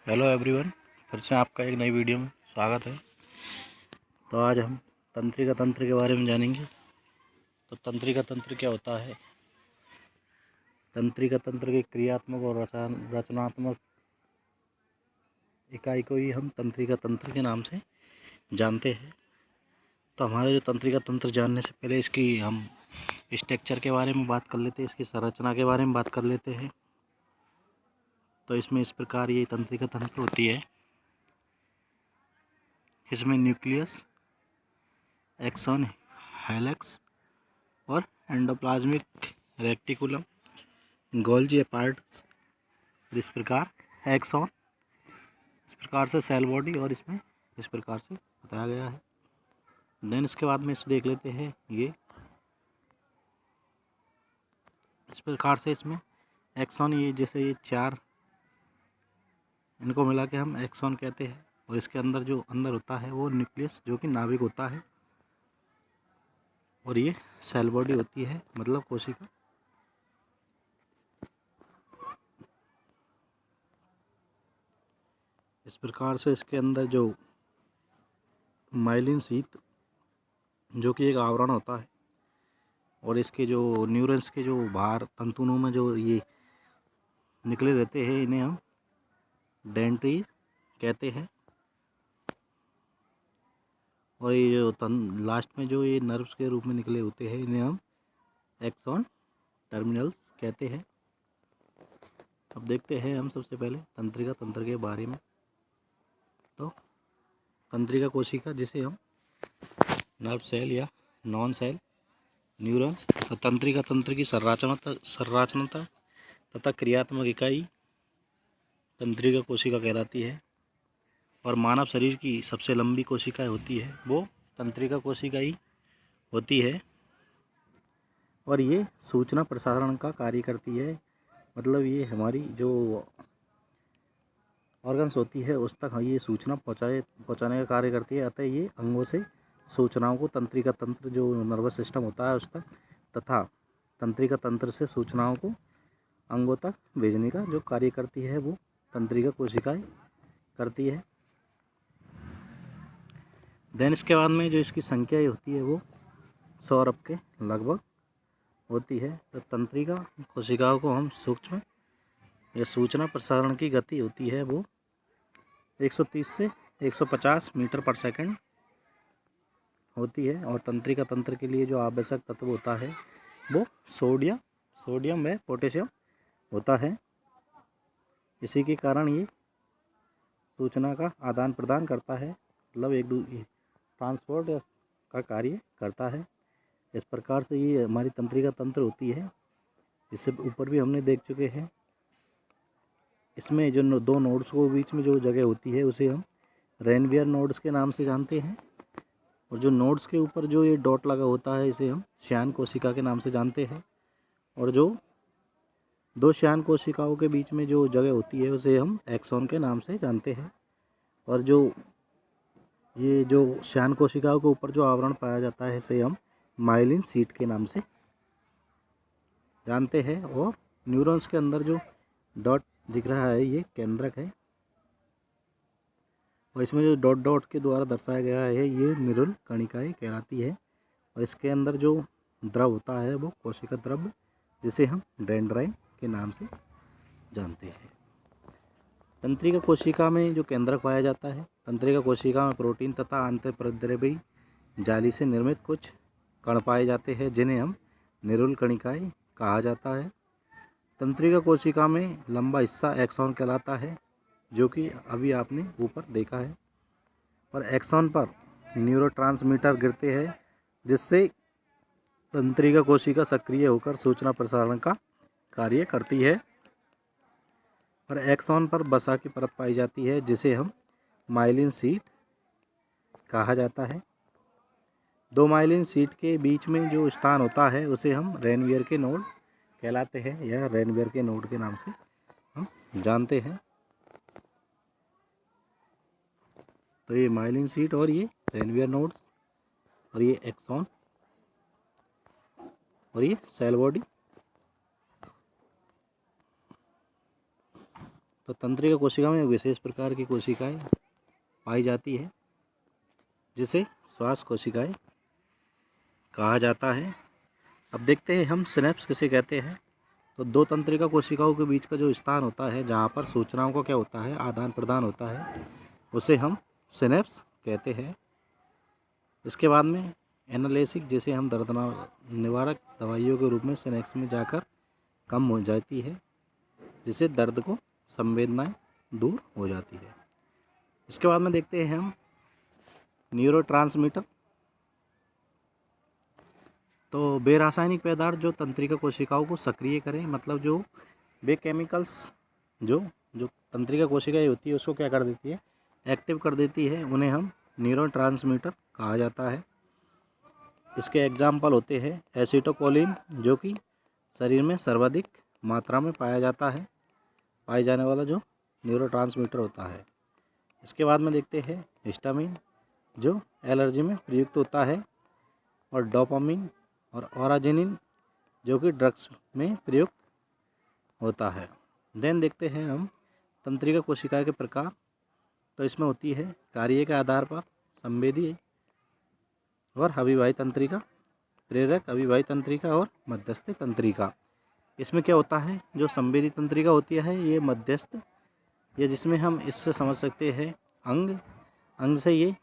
Hello everyone, फिर से आपका एक नई वीडियो में स्वागत है। तो आज हम तंत्रिका तंत्र के बारे में जानेंगे। तो तंत्रिका तंत्र क्या होता है? तंत्रिका तंत्र की क्रियात्मक और रचनात्मक इकाई को ही हम तंत्रिका तंत्र के नाम से जानते हैं। तो हमारे जो तंत्रिका तंत्र जानने से पहले इसकी हम स्ट्रक्चर के बारे में बात कर लेते हैं, इसकी संरचना के बारे में बात कर लेते हैं। तो इसमें इस प्रकार ये तंत्रिका तंत्र होती है। इसमें न्यूक्लियस, एक्सॉन, हेलिक्स और एंडोप्लाज्मिक रेटिकुलम, गोल्जी अपार्ट्स, इस प्रकार एक्सॉन, इस प्रकार से सेल बॉडी और इसमें इस प्रकार से बताया गया है। देन इसके बाद में इसे देख लेते हैं। ये इस प्रकार से इसमें एक्सॉन, ये जैसे ये चार, इनको मिला के हम एक्सॉन कहते हैं। और इसके अंदर जो अंदर होता है वो न्यूक्लियस, जो कि नाभिक होता है। और ये सेल बॉडी होती है, मतलब कोशिका। इस प्रकार से इसके अंदर जो माइलिन शीथ, जो कि एक आवरण होता है, और इसके जो न्यूरॉन्स के जो बाहर तंतुओं में जो ये निकले रहते हैं, इन्हें हम डेंड्री कहते हैं। और ये जो लास्ट में जो ये नर्व्स के रूप में निकले होते हैं, इन्हें हम एक्सॉन टर्मिनल्स कहते हैं। अब देखते हैं हम सबसे पहले तंत्रिका तंत्र के बारे में। तो तंत्रिका कोशिका, जिसे हम नर्व सेल या नॉन सेल न्यूरॉन्स, तो तंत्रिका तंत्र की संरचना तथा क्रियात्मक इकाई तंत्रिका कोशिका कहलाती है। और मानव शरीर की सबसे लंबी कोशिका होती है वो तंत्रिका कोशिका ही होती है। और ये सूचना प्रसारण का कार्य करती है, मतलब ये हमारी जो ऑर्गन्स होती है उस तक ये सूचना पहुँचाने का कार्य करती है। अतः ये अंगों से सूचनाओं को तंत्रिका तंत्र, जो नर्वस सिस्टम होता है उस तक, तथा तंत्रिका तंत्र से सूचनाओं को अंगों तक भेजने का जो कार्य करती है वो तंत्रिका कोशिकाएं करती है। देन इसके बाद में जो इसकी संख्या होती है वो 100 अरब के लगभग होती है। तो तंत्रिका कोशिकाओं को हम सूक्ष्म या सूचना प्रसारण की गति होती है वो 130 से 150 मीटर पर सेकंड होती है। और तंत्रिका तंत्र के लिए जो आवश्यक तत्व होता है वो सोडियम व पोटेशियम होता है। इसी के कारण ये सूचना का आदान प्रदान करता है, मतलब एक दूसरे ट्रांसपोर्ट का कार्य करता है। इस प्रकार से ये हमारी तंत्रिका तंत्र होती है। इससे ऊपर भी हमने देख चुके हैं। इसमें जो दो नोड्स को बीच में जो जगह होती है उसे हम रेनवियर नोड्स के नाम से जानते हैं। और जो नोड्स के ऊपर जो ये डॉट लगा होता है इसे हम श्यान कोशिका के नाम से जानते हैं। और जो दो श्यान कोशिकाओं के बीच में जो जगह होती है उसे हम एक्सॉन के नाम से जानते हैं। और जो ये जो श्यान कोशिकाओं के ऊपर जो आवरण पाया जाता है इसे हम माइलिन शीट के नाम से जानते हैं। और न्यूरॉन्स के अंदर जो डॉट दिख रहा है ये केंद्रक है। और इसमें जो डॉट डॉट के द्वारा दर्शाया गया है ये निरुल कणिकाएं कहलाती है। और इसके अंदर जो द्रव होता है वो कोशिका द्रव, जिसे हम डेंड्राइन के नाम से जानते हैं। तंत्रिका कोशिका में जो केंद्रक पाया जाता है, तंत्रिका कोशिका में प्रोटीन तथा अंतःप्रद्रव्यी जाली से निर्मित कुछ कण पाए जाते हैं जिन्हें हम निरुल कणिकाएं कहा जाता है। तंत्रिका कोशिका में लंबा हिस्सा एक्सॉन कहलाता है, जो कि अभी आपने ऊपर देखा है। और एक्सॉन पर न्यूरोट्रांसमीटर गिरते हैं जिससे तंत्रिका कोशिका सक्रिय होकर सूचना प्रसारण का कार्य करती है। और एक्सॉन पर वसा की परत पाई जाती है जिसे हम माइलिन शीट कहा जाता है। दो माइलिन शीट के बीच में जो स्थान होता है उसे हम रेनवियर के नोड कहलाते हैं, या रेनवियर के नोड के नाम से हम जानते हैं। तो ये माइलिन शीट और ये रेनवियर नोड्स और ये एक्सॉन और ये सेल बॉडी। तो तंत्रिका कोशिका में एक विशेष प्रकार की कोशिकाएं पाई जाती है जिसे श्वास कोशिकाएं कहा जाता है। अब देखते हैं हम सिनेप्स किसे कहते हैं। तो दो तंत्रिका कोशिकाओं के बीच का जो स्थान होता है जहाँ पर सूचनाओं का क्या होता है, आदान प्रदान होता है, उसे हम सिनेप्स कहते हैं। इसके बाद में एनाल्जेसिक, जैसे हम दर्द निवारक दवाइयों के रूप में सिनेप्स में जाकर कम हो जाती है, जिससे दर्द को संवेदनाएं दूर हो जाती है। इसके बाद में देखते हैं हम न्यूरोट्रांसमीटर। तो वे रासायनिक पदार्थ जो तंत्रिका कोशिकाओं को सक्रिय करें, मतलब जो वे केमिकल्स जो तंत्रिका कोशिकाएं होती है उसको क्या कर देती है, एक्टिव कर देती है, उन्हें हम न्यूरोट्रांसमीटर कहा जाता है। इसके एग्जाम्पल होते हैं एसिटोकोलिन, जो कि शरीर में सर्वाधिक मात्रा में पाया जाने वाला जो न्यूरोट्रांसमीटर होता है। इसके बाद में देखते हैं हिस्टामिन, जो एलर्जी में प्रयुक्त होता है, और डोपामिन और ओराजिनिन, जो कि ड्रग्स में प्रयुक्त होता है। देन देखते हैं हम तंत्रिका कोशिका के प्रकार। तो इसमें होती है कार्य के आधार पर संवेदी और अविवाही तंत्रिका, प्रेरक अविवाही तंत्रिका और मध्यस्थ तंत्रिका। इसमें क्या होता है, जो संवेदी तंत्रिका होती है ये मध्यस्थ, या जिसमें हम इससे समझ सकते हैं अंग से ये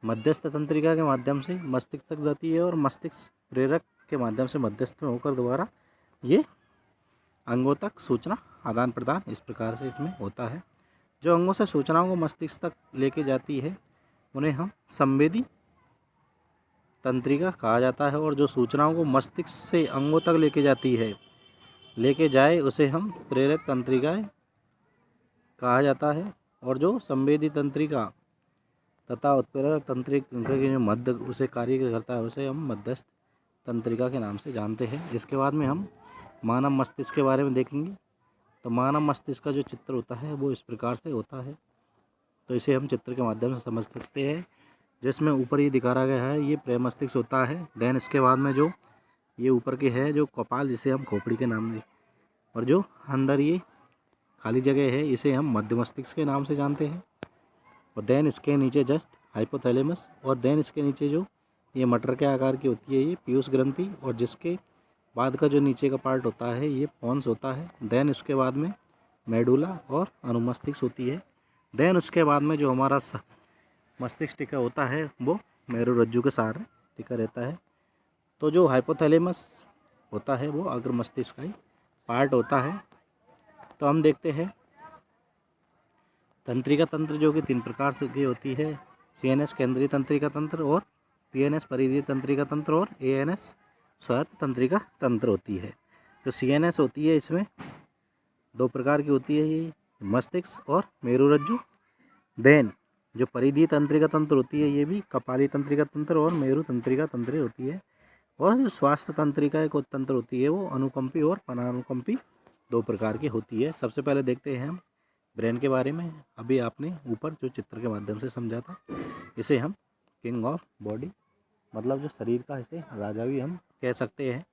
मध्यस्थ तंत्रिका के माध्यम से मस्तिष्क तक जाती है, और मस्तिष्क प्रेरक के माध्यम से मध्यस्थ में होकर दोबारा ये अंगों तक सूचना आदान प्रदान इस प्रकार से इसमें होता है। जो अंगों से सूचनाओं को मस्तिष्क तक लेके जाती है उन्हें हम संवेदी तंत्रिका कहा जाता है, और जो सूचनाओं को मस्तिष्क से अंगों तक लेके जाए उसे हम प्रेरक तंत्रिकाएं कहा जाता है। और जो संवेदी तंत्रिका तथा उत्प्रेरक तंत्रिका के जो मध्य उसे कार्य करता है उसे हम मध्यस्थ तंत्रिका के नाम से जानते हैं। इसके बाद में हम मानव मस्तिष्क के बारे में देखेंगे। तो मानव मस्तिष्क का जो चित्र होता है वो इस प्रकार से होता है। तो इसे हम चित्र के माध्यम से समझ सकते हैं, जिसमें ऊपर ये दिखाया गया है ये प्रेमस्तिष्क होता है। देन इसके बाद में जो ये ऊपर के है जो कपाल, जिसे हम खोपड़ी के नाम से, और जो अंदर ये खाली जगह है इसे हम मध्य मस्तिष्क के नाम से जानते हैं। और देन इसके नीचे जस्ट हाइपोथैलेमस, और देन इसके नीचे जो ये मटर के आकार की होती है ये पीयूष ग्रंथि, और जिसके बाद का जो नीचे का पार्ट होता है ये पोन्स होता है। देन इसके बाद में मेडुला और अनुमस्तिष्क होती है। देन उसके बाद में जो हमारा मस्तिष्क टिका होता है वो मेरुरज्जु के सहारे टिका रहता है। तो जो हाइपोथैलेमस होता है वो अग्र मस्तिष्क का ही पार्ट होता है। तो हम देखते हैं तंत्रिका तंत्र जो कि 3 प्रकार से की होती है, CNS केंद्रीय तंत्रिका तंत्र, और PNS परिधीय तंत्रिका तंत्र, और ANS स्वायत्त तंत्रिका तंत्र होती है। जो CNS होती है इसमें 2 प्रकार की होती है, ये मस्तिष्क और मेरुरज्जु। देन जो परिधीय तंत्रिका तंत्र होती है ये भी कपाली तंत्रिका तंत्र और मेरु तंत्रिका तंत्र होती है। और जो स्वास्थ्य तंत्रिका एक तंत्र होती है वो अनुकंपी और परानुकंपी 2 प्रकार की होती है। सबसे पहले देखते हैं हम ब्रेन के बारे में। अभी आपने ऊपर जो चित्र के माध्यम से समझा था, इसे हम किंग ऑफ बॉडी, मतलब जो शरीर का इसे राजा भी हम कह सकते हैं।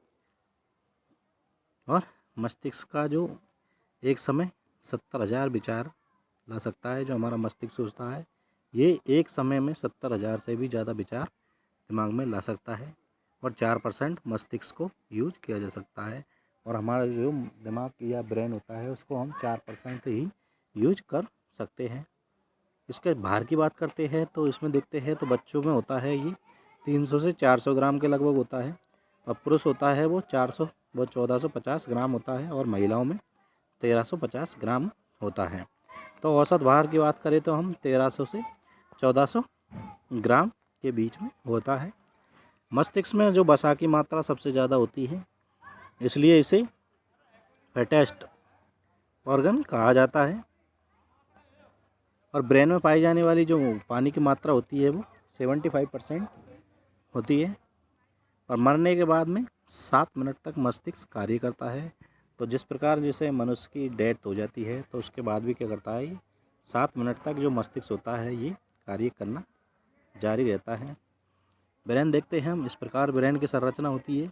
और मस्तिष्क का जो एक समय 70,000 विचार ला सकता है, जो हमारा मस्तिष्क सोचता है ये एक समय में 70,000 से भी ज़्यादा विचार दिमाग में ला सकता है। और 4% मस्तिष्क को यूज किया जा सकता है, और हमारा जो दिमाग या ब्रेन होता है उसको हम 4% ही यूज कर सकते हैं। इसके भार की बात करते हैं तो इसमें देखते हैं तो बच्चों में होता है ये 300 से 400 ग्राम के लगभग होता है, और पुरुष होता है वो 1450 ग्राम होता है, और महिलाओं में 1350 ग्राम होता है। तो औसत भार की बात करें तो हम 1300 से 1400 ग्राम के बीच में होता है। मस्तिष्क में जो वसा की मात्रा सबसे ज़्यादा होती है, इसलिए इसे फैटेस्ट ऑर्गन कहा जाता है। और ब्रेन में पाई जाने वाली जो पानी की मात्रा होती है वो 75% होती है। और मरने के बाद में 7 मिनट तक मस्तिष्क कार्य करता है। तो जिस प्रकार जैसे मनुष्य की डेथ हो जाती है तो उसके बाद भी क्या करता है, 7 मिनट तक जो मस्तिष्क होता है ये कार्य करना जारी रहता है। ब्रेन देखते हैं हम, इस प्रकार ब्रेन की संरचना होती है।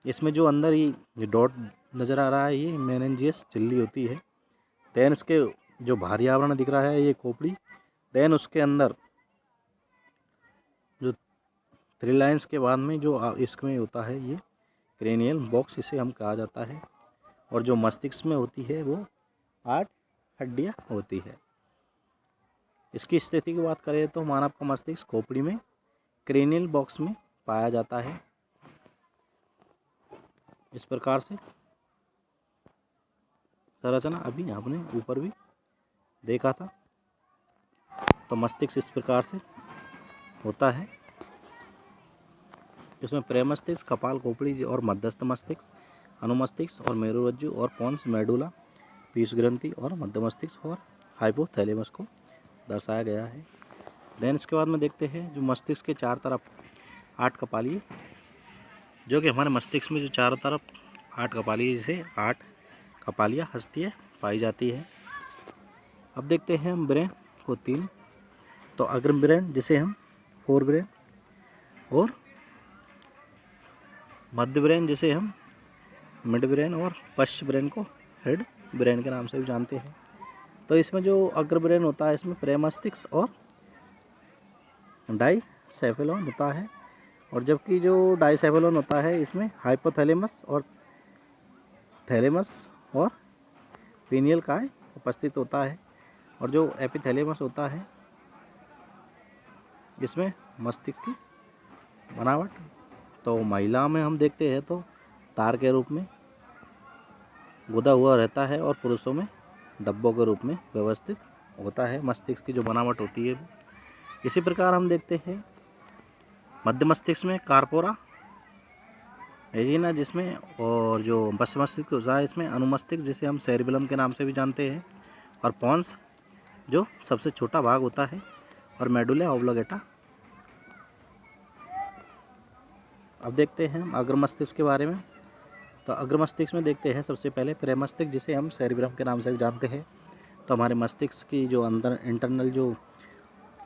इसमें जो अंदर ये डॉट नज़र आ रहा है ये मेनिंजियस झिल्ली होती है। देन इसके जो भारी आवरण दिख रहा है ये खोपड़ी। देन उसके अंदर जो 3 लाइन्स के बाद में जो इसमें होता है ये क्रेनियल बॉक्स इसे हम कहा जाता है। और जो मस्तिष्क में होती है वो 8 हड्डियाँ होती है। इसकी स्थिति की बात करें तो मानव का मस्तिष्क खोपड़ी में क्रेनियल बॉक्स में पाया जाता है। इस प्रकार से संरचना अभी आपने ऊपर भी देखा था। तो मस्तिष्क इस प्रकार से होता है। इसमें प्रेमस्तिष्क, कपाल, खोपड़ी और मध्यस्थ मस्तिष्क, अनुमस्तिष्क और मेरुरज्जु और पोन्स, मेडुला, पीयूष ग्रंथि और मध्य मस्तिष्क और हाइपोथैलेमस को दर्शाया गया है। देन इसके बाद में देखते हैं जो मस्तिष्क के चार तरफ 8 कपाली, जो कि हमारे मस्तिष्क में जो चारों तरफ 8 कपाली, जिसे 8 कपालियाँ हस्तियाँ पाई जाती है। अब देखते हैं हम ब्रेन को 3। तो अग्र ब्रेन जिसे हम फोर ब्रेन, और मध्य ब्रेन जिसे हम मिड ब्रेन, और पश्च ब्रेन को हेड ब्रेन के नाम से भी जानते हैं। तो इसमें जो अग्र ब्रेन होता है इसमें प्रेमस्तिष्क और डाइसेफेलॉन होता है। और जबकि जो डाइसेफेलॉन होता है इसमें हाइपोथैलेमस और थैलेमस और पीनियल काय उपस्थित होता है। और जो एपिथैलेमस होता है इसमें मस्तिष्क की बनावट तो महिला में हम देखते हैं तो तार के रूप में गुदा हुआ रहता है, और पुरुषों में डब्बों के रूप में व्यवस्थित होता है। मस्तिष्क की जो बनावट होती है इसी प्रकार हम देखते हैं मध्य मस्तिष्क में कार्पोरा एरिना जिसमें, और जो मध्य मस्तिष्क होता है इसमें अनुमस्तिष्क जिसे हम सेरिबेलम के नाम से भी जानते हैं, और पोन्स जो सबसे छोटा भाग होता है, और मेडुला ऑब्लिगेटा। अब देखते हैं हम अग्र मस्तिष्क के बारे में। तो अग्र मस्तिष्क में देखते हैं सबसे पहले प्रेमस्तिष्क जिसे हम सेरिब्रम के नाम से भी जानते हैं। तो हमारे मस्तिष्क की जो अंदर इंटरनल जो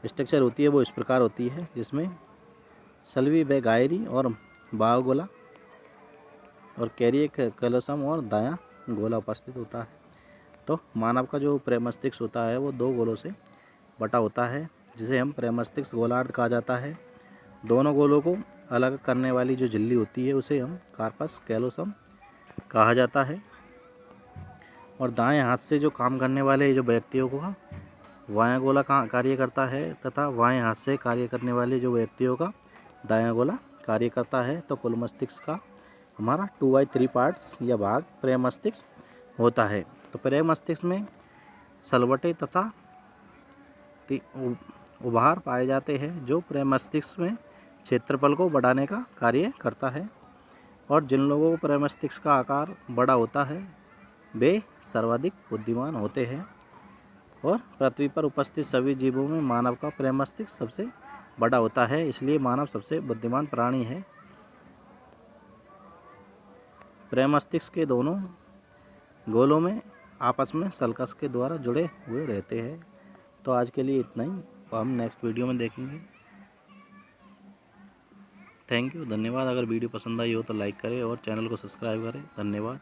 स्ट्रक्चर होती है वो इस प्रकार होती है, जिसमें सल्वी बेगायरी और बायोगोला और कैरियक कैलोसम और दायां गोला उपस्थित होता है। तो मानव का जो प्रेमस्तिष्क होता है वो 2 गोलों से बटा होता है, जिसे हम प्रेमस्तिष्क गोलार्ध कहा जाता है। दोनों गोलों को अलग करने वाली जो झिल्ली होती है उसे हम कार्पस कैलोसम कहा जाता है। और दाएं हाथ से जो काम करने वाले जो व्यक्तियों का बायां गोला कार्य करता है, तथा बाएं हाथ से कार्य करने वाले जो व्यक्तियों का दायां गोला कार्य करता है। तो कुल मस्तिष्क का हमारा 2/3 पार्ट्स या भाग प्रेमस्तिष्क होता है। तो प्रेमस्तिष्क में सलवटे तथा उभार पाए जाते हैं, जो प्रेमस्तिष्क में क्षेत्रफल को बढ़ाने का कार्य करता है। और जिन लोगों को प्रेमस्तिष्क का आकार बड़ा होता है वे सर्वाधिक बुद्धिमान होते हैं। और पृथ्वी पर उपस्थित सभी जीवों में मानव का प्रेमस्तिष्क सबसे बड़ा होता है, इसलिए मानव सबसे बुद्धिमान प्राणी है। प्रेमस्तिष्क के दोनों गोलों में आपस में सल्कस के द्वारा जुड़े हुए रहते हैं। तो आज के लिए इतना ही, हम नेक्स्ट वीडियो में देखेंगे। थैंक यू, धन्यवाद। अगर वीडियो पसंद आई हो तो लाइक करें और चैनल को सब्सक्राइब करें। धन्यवाद।